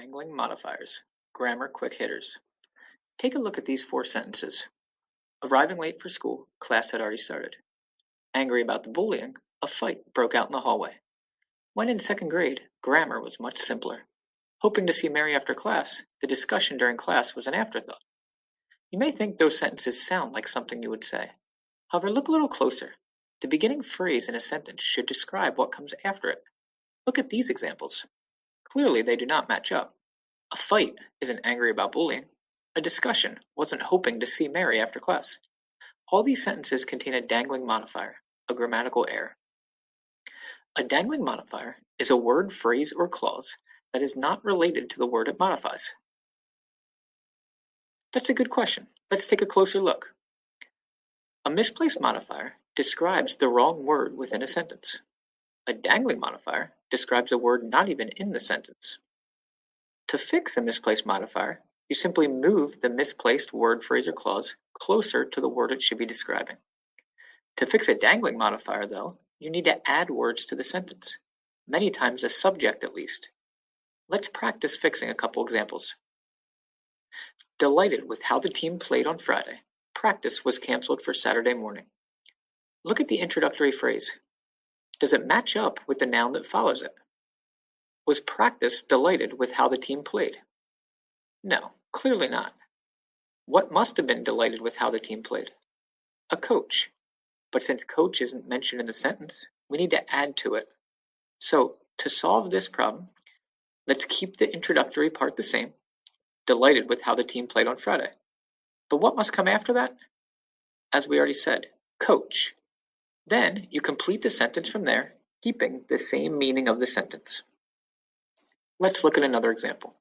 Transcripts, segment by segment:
Dangling modifiers, grammar quick hitters. Take a look at these four sentences. Arriving late for school, class had already started. Angry about the bullying, a fight broke out in the hallway. When in second grade, grammar was much simpler. Hoping to see Mary after class, the discussion during class was an afterthought. You may think those sentences sound like something you would say. However, look a little closer. The beginning phrase in a sentence should describe what comes after it. Look at these examples. Clearly, they do not match up. A fight isn't angry about bullying. A discussion wasn't hoping to see Mary after class. All these sentences contain a dangling modifier, a grammatical error. A dangling modifier is a word, phrase, or clause that is not related to the word it modifies. That's a good question. Let's take a closer look. A misplaced modifier describes the wrong word within a sentence. A dangling modifier describes a word not even in the sentence. To fix a misplaced modifier, you simply move the misplaced word, phrase, or clause closer to the word it should be describing. To fix a dangling modifier, though, you need to add words to the sentence, many times a subject at least. Let's practice fixing a couple examples. Delighted with how the team played on Friday, practice was canceled for Saturday morning. Look at the introductory phrase. Does it match up with the noun that follows it? Was practice delighted with how the team played? No, clearly not. What must have been delighted with how the team played? A coach. But since coach isn't mentioned in the sentence, we need to add to it. So, to solve this problem, let's keep the introductory part the same, delighted with how the team played on Friday. But what must come after that? As we already said, coach. Then you complete the sentence from there, keeping the same meaning of the sentence. Let's look at another example.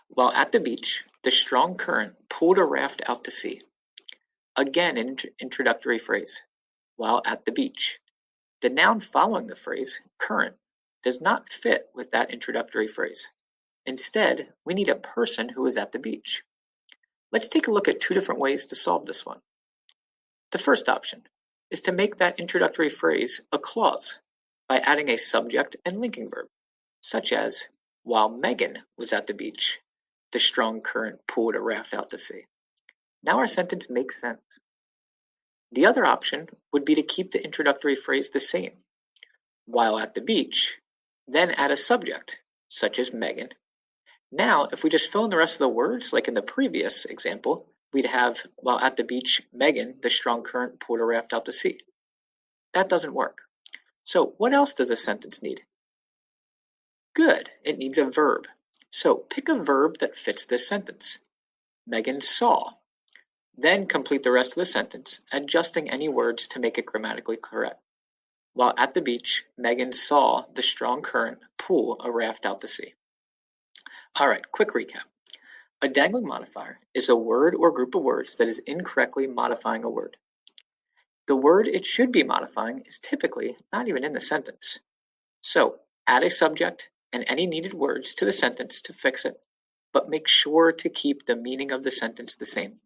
While at the beach, the strong current pulled a raft out to sea. Again, an introductory phrase. While at the beach. The noun following the phrase, current, does not fit with that introductory phrase. Instead, we need a person who is at the beach. Let's take a look at two different ways to solve this one. The first option is to make that introductory phrase a clause by adding a subject and linking verb, such as, while Megan was at the beach, the strong current pulled a raft out to sea. Now our sentence makes sense. The other option would be to keep the introductory phrase the same. While at the beach, then add a subject, such as Megan. Now, if we just fill in the rest of the words, like in the previous example, we'd have, while at the beach, Megan, the strong current pulled a raft out to sea. That doesn't work. So what else does a sentence need? Good, it needs a verb. So pick a verb that fits this sentence. Megan saw. Then complete the rest of the sentence, adjusting any words to make it grammatically correct. While at the beach, Megan saw the strong current pull a raft out to sea. Alright, quick recap. A dangling modifier is a word or group of words that is incorrectly modifying a word. The word it should be modifying is typically not even in the sentence. So, add a subject and any needed words to the sentence to fix it, but make sure to keep the meaning of the sentence the same.